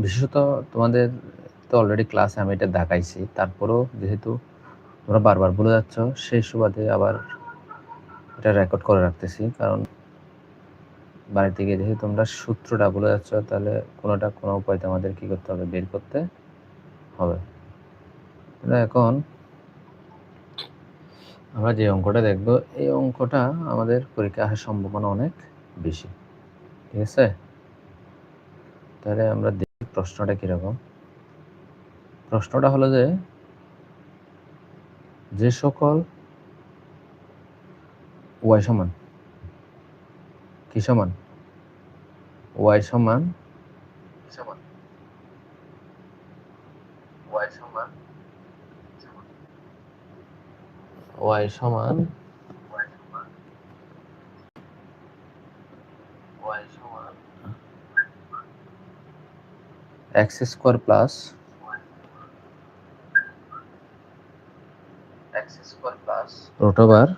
বিশেষত তোমাদের তো অলরেডি ক্লাসে আমি এটা দেখাইছি, তারপরেও যেহেতু তোমরা বারবার ভুলে যাচ্ছ সেই সুবাদে আবার এটা রেকর্ড করে রাখতেছি, কারণ বাড়িতে গিয়ে যেহেতু তোমরা সূত্রটা ভুলে যাচ্ছ তাহলে কোনো উপায়তে আমাদের কী করতে হবে, বের করতে হবে। এখন আমরা যে অঙ্কটা দেখব এই অঙ্কটা আমাদের পরীক্ষায় আসার সম্ভাবনা অনেক বেশি, ঠিক আছে? তাহলে আমরা দেখি প্রশ্নটা কীরকম। প্রশ্নটা হলো যে সকল ওয়াই সমান কি সমান ওয়াই সমান ওয়াই সমান x square plus root over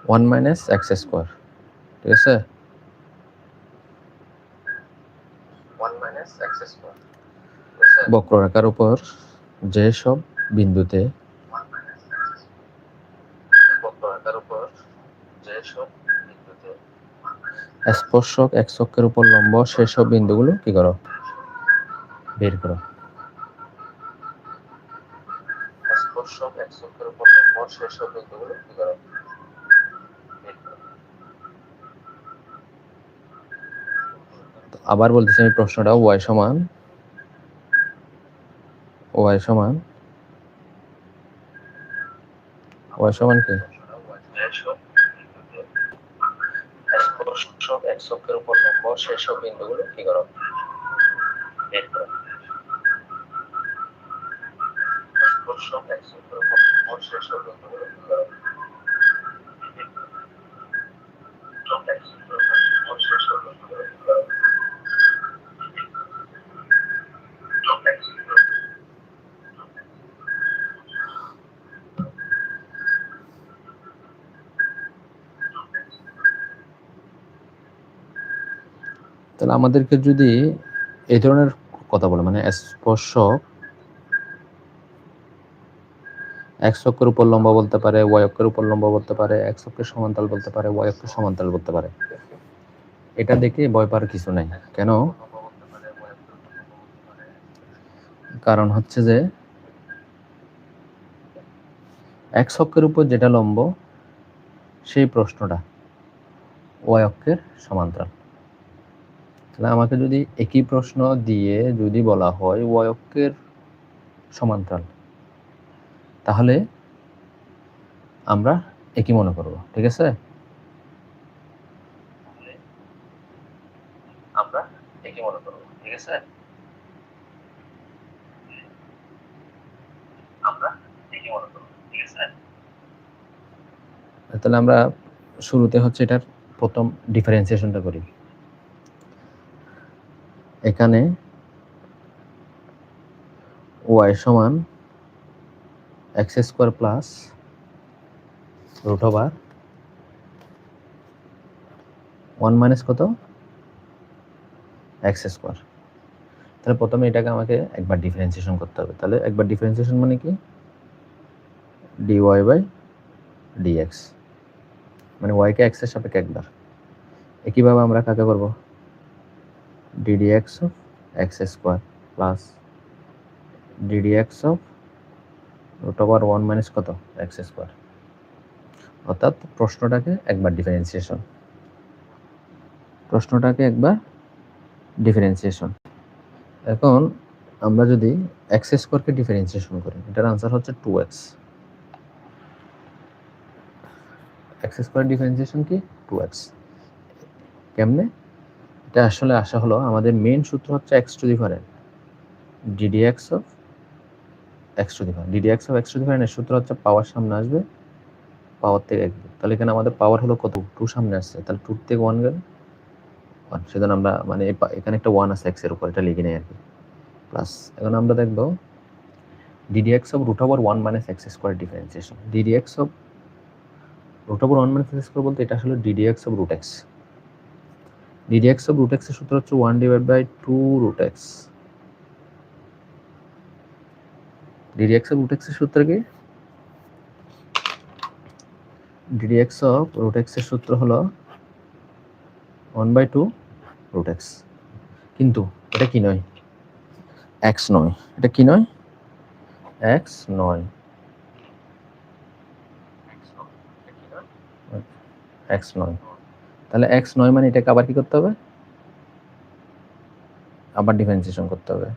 one minus x square, ঠিক আছে? বক্ররেখার উপর যেসব বিন্দুতে স্পর্শক এক্স অক্ষের উপর লম্ব সেসব বিন্দুগুলো কি করো, বের করো। আবার বলতেছি আমি প্রশ্নটা, ওয়াই সমান কি স্পর্শক এক্স অক্ষের উপর লম্ব সেসব বিন্দুগুলো কি করো, বের করো। স্পর্শক এক্স অক্ষের উপর লম্ব সেসব বিন্দুগুলো কি করো, তাহলে আমাদেরকে যদি এই ধরনের কথা বলে, মানে স্পর্শক এক্স অক্ষের উপর লম্ব বলতে পারে, ওয়াই অক্ষের উপর লম্ব বলতে পারে, এক্স অক্ষের সমান্তরাল বলতে পারে, ওয়াই অক্ষের সমান্তরাল বলতে পারে, এটা দেখে ভয় পাওয়ার কিছু নাই। কেন? কারণ হচ্ছে যে এক্স অক্ষের উপর যেটা লম্ব সেই প্রশ্নটা ওয়াই অক্ষের সমান্তরাল। তাহলে আমাকে যদি একই প্রশ্ন দিয়ে যদি বলা হয় ওয়াই অক্ষের সমান্তরাল, তাহলে আমরা একই মনে করব, ঠিক আছে? তাহলে আমরা শুরুতে হচ্ছে এটার প্রথম ডিফারেন্সিয়েশনটা করি। এখানে ওয়াই সমান x square plus root over one minus কত, এক্স স্কোয়ার। তাহলে প্রথমে এটাকে আমাকে একবার ডিফারেন্সিয়েশন করতে হবে। তাহলে একবার ডিফারেন্সিয়েশন মানে কি, ডিওয়াই বাই ডিএক্স, মানে ওয়াইকে এক্স এর সাপেক্ষে একবার। একইভাবে আমরা কাকে করব, d d x of x square plus d d x of root over one minus কত, এক্স স্কোয়ার। অর্থাৎ প্রশ্নটাকে একবার ডিফারেন্সিয়েশন। এখন আমরা যদি এক্স স্কোয়ারকে ডিফারেন্সিয়েশন করি, এটার আনসার হচ্ছে 2x। এক্স স্কোয়ার ডিফারেন্সিয়েশন কি, 2x। কেমনে? এটা আসলে আসা হলো আমাদের মেইন সূত্র হচ্ছে x to the power n, d d x of x to the power, d d x of x to the power এর সূত্র হচ্ছে পাওয়ার সামনে আসবে পাওয়ার থেকে 1 বিয়োগ, তাহলে এখানে আমাদের পাওয়ার হলো কত, 2 সামনে আসছে, তাহলে 2 থেকে 1 গেলে 1, সেজন্য আমরা মানে এখানে একটা 1 আছে x এর উপর, এটা লিখে নেই আর কি, প্লাস। এখন আমরা দেখব ddx of root over 1 minus x square differentiation. ddx of root over 1 minus x square বলতে এটা আসলে ddx of root x। ddx of root x এর সূত্র হচ্ছে 1 divided by 2 root x। ddx of root x এর সূত্র কি? ddx of root x এর সূত্র হলো 1 by 2 root x, কিন্তু এটা কি নয়, x নয়, এটা কি নয়, x নয়, x নয়, তাহলে x নয় মানে এটাকে আবার কি করতে হবে, আবার ডিফারেন্সিয়েশন করতে হবে,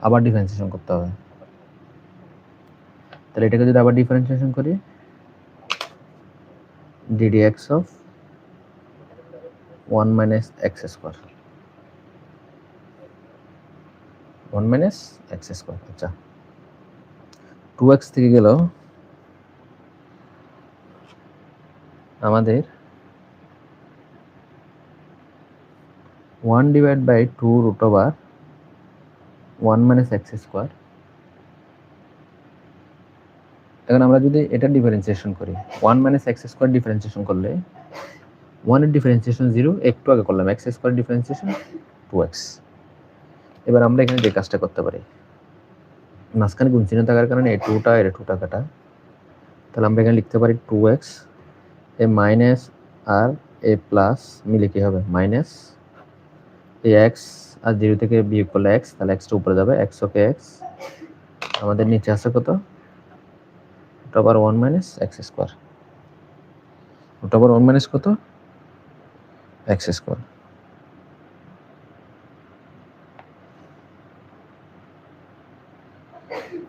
আবার ডিফারেন্সিয়েশন করতে হবে। তাহলে এটাকে যদি আবার ডিফারেন্সিয়েশন করি, ddx of 1 minus x square, 1 minus x square, আচ্ছা 2x থেকে গেল আমাদের 1 divided by 2 root over 1 minus x square। এখন আমরা যদি এটা ডিফারেন্সিয়েশন করি, 1 minus x square ডিফারেন্সিয়েশন করলে 1 এর ডিফারেন্সিয়েশন 0, একটু আগে করলাম x স্কয়ার ডিফারেন্সিয়েশন 2x। এবার আমরা এখানে যে কাজটা করতে পারি, মাঝখানে গুণ চিহ্ন থাকার কারণে এই 2টা এর 2টা কাটা, তাহলে আমরা এখানে লিখতে পারি 2x এ মাইনাস আর এ প্লাস মিলে কি হবে মাইনাস এই x আর 0 থেকে বিয়োগ করলে x, তাহলে x টা উপরে যাবে, x ওকে x, আমাদের নিচে আছে কত, root over 1 minus x square, root over 1 minus কত, x স্কয়ার।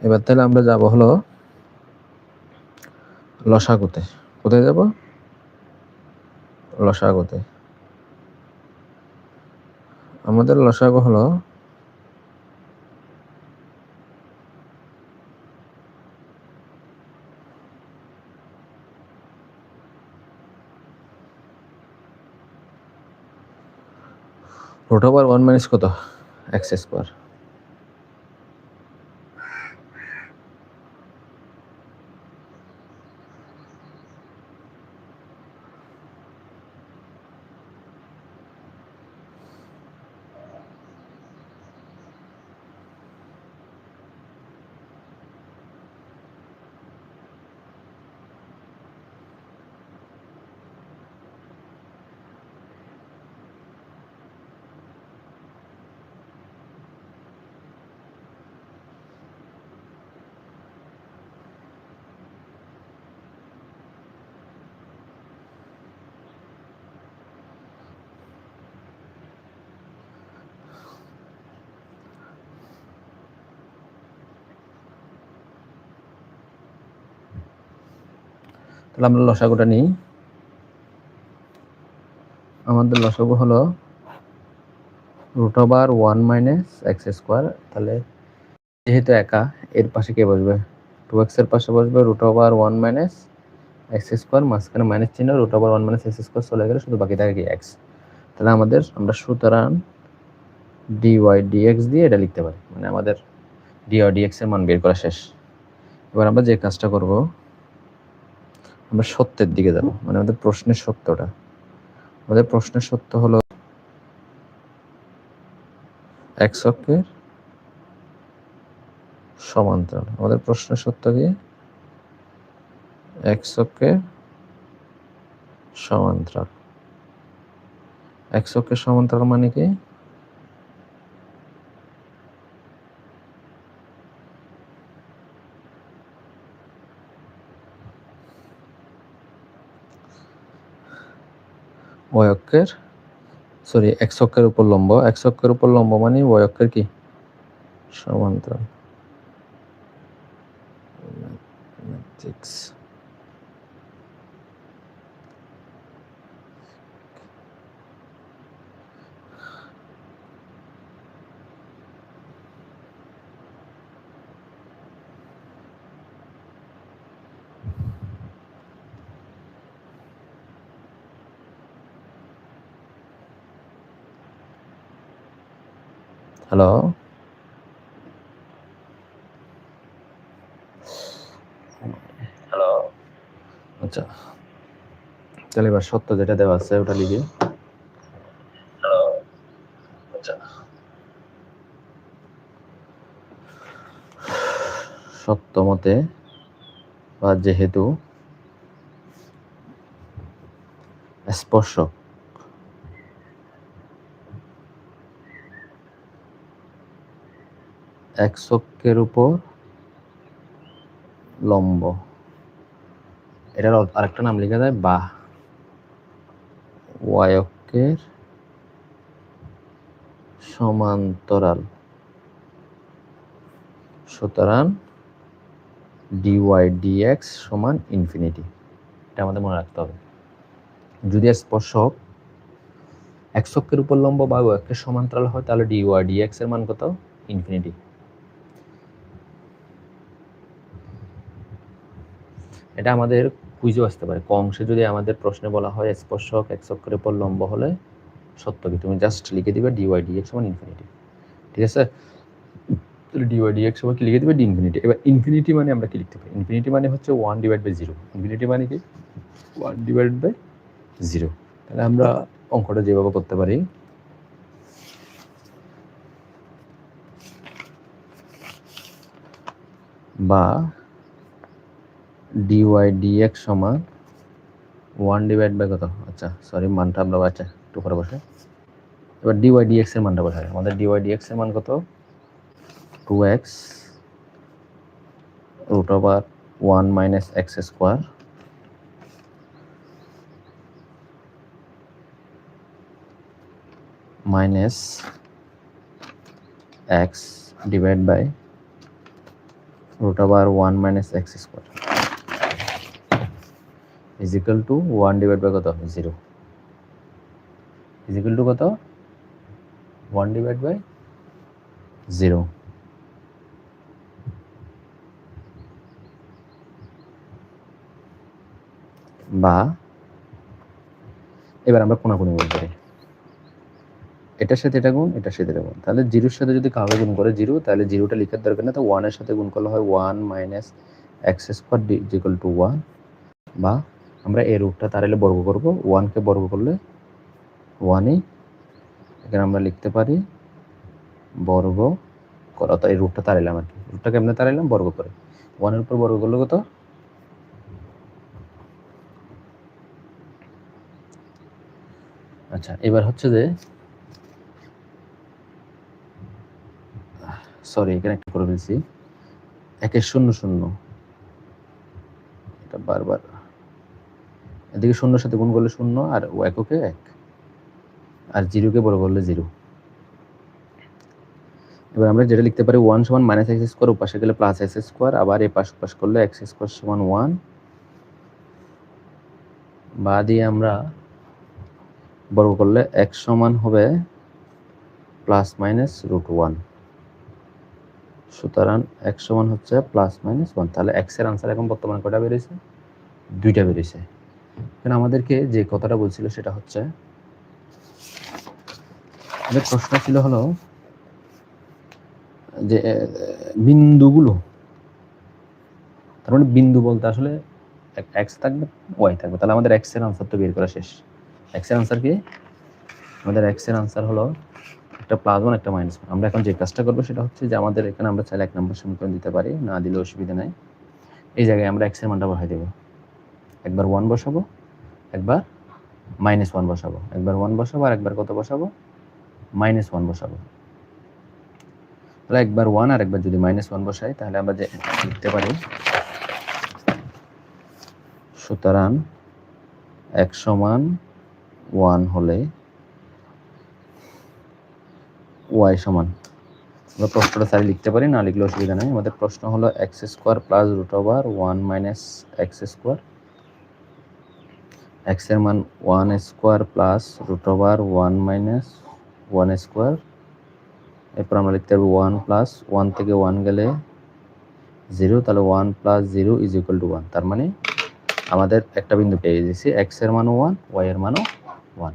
এবার তাহলে আমরা যাব হলো লসাগুতে। কোথায় যাব, লসাগুতে। আমাদের লসাগু হলো রুট ওভার 1 মাইনাস কত, x স্কয়ার। তাহলে আমরা লসাগুটা নিই, আমাদের লসাগু হলো root over 1 minus x square. তাহলে যেহেতু একা, এর পাশে কে বসবে, 2x এর পাশে বসবে root over 1 minus x square, মাঝখানে মাইনাস চিহ্ন, root over 1 minus x square চলে গেলে শুধু বাকি থাকে কি x। তাহলে আমরা সুতরাং dy dx দিয়ে এটা লিখতে পারি, মানে আমাদের dy dx এর মান বের করা শেষ। এবার আমরা যে কাজটা করব, আমরা সত্যের দিকে যাব, মানে আমাদের প্রশ্নের সত্যটা, আমাদের প্রশ্নের সত্য হলো x অক্ষের সমান্তরাল। আমাদের প্রশ্নের সত্য কি, x অক্ষের সমান্তরাল। x অক্ষের সমান্তরাল মানে কি, y অক্ষের সরি x অক্ষের উপর লম্ব, x অক্ষের উপর লম্ব মানে y অক্ষের কি সমান্তরাল। Matrix hello, hello. আচ্ছা, তাহলে এবার সত্য যেটা দেওয়া আছে ওটা লিখি। হ্যালো, আচ্ছা, সত্য মতে বা যেহেতু স্পর্শক এক্স অক্ষের উপর লম্ব, এটার আরেকটা নাম লেখা যায় বা ওয়াই অক্ষের সমান্তরাল, সুতরাং ডিওয়াই ডিএক্স সমান ইনফিনিটি। এটা আমাদের মনে রাখতে হবে। যদি স্পর্শক এক্স অক্ষের উপর লম্ব বা ওয়াই অক্ষের সমান্তরাল হয় তাহলে ডিওয়াই ডিএক্স এর মান কত? ইনফিনিটি। এটা আমাদের কুইজও আসতে পারে। ক অংশে যদি আমাদের প্রশ্নে বলা হয় স্পর্শক এক্স অক্ষের উপর লম্ব হলে সত্য কি, তুমি জাস্ট লিখে দিবে ডিওয়াই ডিএক্স সমান ইনফিনিটি। ঠিক আছে, ডিওয়াই ডিএক্স সমান কি লিখে দিবে? D infinity. এবার ইনফিনিটি মানে আমরা কি লিখতে পারি? ইনফিনিটি মানে হচ্ছে 1/0। ইনফিনিটি মানে কি? 1/0। তাহলে আমরা অঙ্কটা যেভাবে করতে পারি, বা ডিওয়াই ডিএক্স সমান 1/, কত? আচ্ছা সরি, মানটা আমরা আচ্ছা একটু পরে বসে। এবার ডিওয়াই ডিএক্স এর মানটা বসাই। আমাদের ডিওয়াই ডিএক্স এর মান কত? 2x √1 - x² minus x divided by √1 - x² is equal to 1/, কত? 0 is equal to কত? 1/0। বা এবার আমরা কোনাকুনি গুণ করি, এটার সাথে এটা গুণ, এটার সাথে এটা গুণ। তাহলে 0-র সাথে যদি কাউকে গুণ করে 0, তাহলে 0টা লিখার দরকার না, তো 1 এর সাথে গুণ করলে হয় 1 - x² is equal to 1। বা আমরা এই রুটটা তাড়াইলে বর্গ করব, 1 কে বর্গ করলে 1ই, এখানে আমরা লিখতে পারি বর্গ করা। তো এই রুটটা তাড়াইলাম আর কি। রুটটা কেমনে তাড়াইলাম? বর্গ করে। 1 এর উপর বর্গ করলে কত? আচ্ছা, এবার হচ্ছে যে সরি এখানে একটা করে ফেলছি, 1 0 0, এটা বারবার এদিকে 0-এর সাথে গুণ করলে 0 আর ও এককে 1 আর 0-কে বর্গ করলে 0। এবার আমরা যেটা লিখতে পারি 1 সমান -x², ওপাশে গেলে +x², আবার এই পাশ পাশ করলে x² সমান 1। বা দিয়ে আমরা বর্গ করলে x সমান হবে ±√1, সুতরাং x সমান হচ্ছে +-1। তাহলে x এর আনসার এখন বর্তমানে কয়টা বেরিয়েছে? 2টা বেরিয়েছে। এখানে আমাদেরকে যে কথাটা বলছিল সেটা হচ্ছে, আমাদের প্রশ্ন ছিল হলো যে বিন্দুগুলো, তার মানে বিন্দু বলতে আসলে x থাকবে, y থাকবে। তাহলে আমাদের x এর আনসার তো বের করা শেষ। x এর আনসার কি? আমাদের x এর আনসার হলো একটা +1 একটা -1। আমরা এখন যে কাজটা করবো সেটা হচ্ছে যে আমাদের এখানে আমরা চাইলে 1 নম্বর সমীকরণ দিতে পারি, না দিলে অসুবিধা নাই। এই জায়গায় আমরা x এর মানটা বসাই দেব। একবার 1 বসাবো, একবার -1 বসাবো, একবার 1 বসাবো আর একবার কত বসাবো? -1 বসাবো। তাহলে একবার 1 আর একবার যদি -1 বসাই তাহলে আমরা যে লিখতে পারি, সুতরাং x সমান 1 হলে y সমান, আমরা প্রশ্নটা চাইলে লিখতে পারি, না লিখলে অসুবিধা নাই। আমাদের প্রশ্ন হলো x² +√1 - x², x এর মান 1² +√1 - 1²। এরপর আমরা লিখতে পারবো 1 + 1 থেকে 1 গেলে 0, তাহলে 1 + 0 is equal to 1। তার মানে আমাদের একটা বিন্দু পেয়ে গেছি, x এর মানও 1, y এর মানও 1।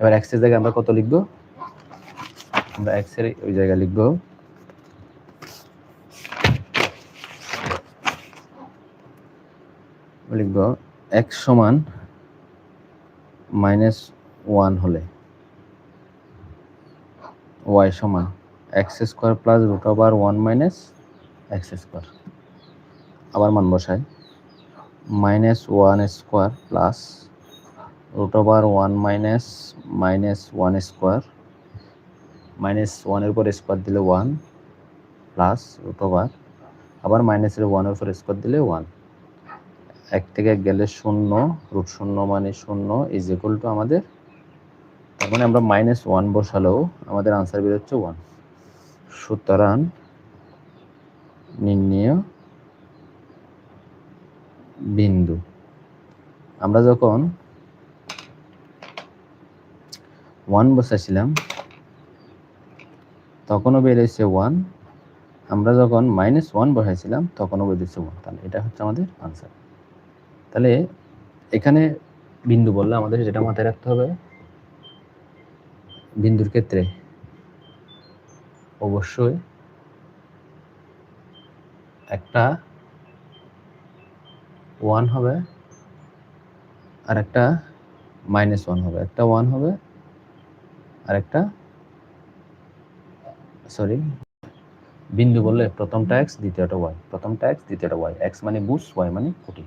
এবার x এর জায়গায় আমরা কত লিখব? আমরা x এর ওই জায়গায় লিখব x সমান -1 হলে y সমান x² প্লাস √1 মাইনাস x²। আবার মান বসাই, -1² প্লাস √1 মাইনাস -1², -1 এর উপর স্কোয়ার দিলে 1 প্লাস √, আবার -1 এর উপর স্কোয়ার দিলে 1। 1 থেকে 1 গেলে 0, √0 মানে 0 ইজ ইকুয়াল টু আমাদের, তার মানে আমরা -1 বসালেও আমাদের আনসার বের হচ্ছে 1। সুতরাং নির্ণেয় বিন্দু, আমরা যখন 1 বসাইছিলাম তখনও বের হয়েছে 1, আমরা যখন -1 বসাইছিলাম তখনও বের হয়েছে 1। তাহলে এটা হচ্ছে আমাদের আনসার। তাহলে এখানে বিন্দু বললে আমাদের যেটা মাথায় রাখতে হবে, বিন্দুর ক্ষেত্রে অবশ্যই একটা 1 হবে আর একটা -1 হবে, একটা 1 হবে আর একটা, সরি, বিন্দু বললে প্রথমটা x দ্বিতীয়টা y, প্রথমটা x দ্বিতীয়টা y, x মানে বুশ, y মানে খুঁটি।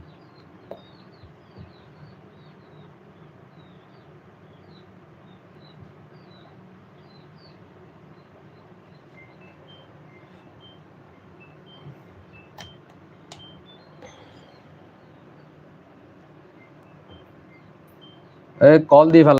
কল দিয়ে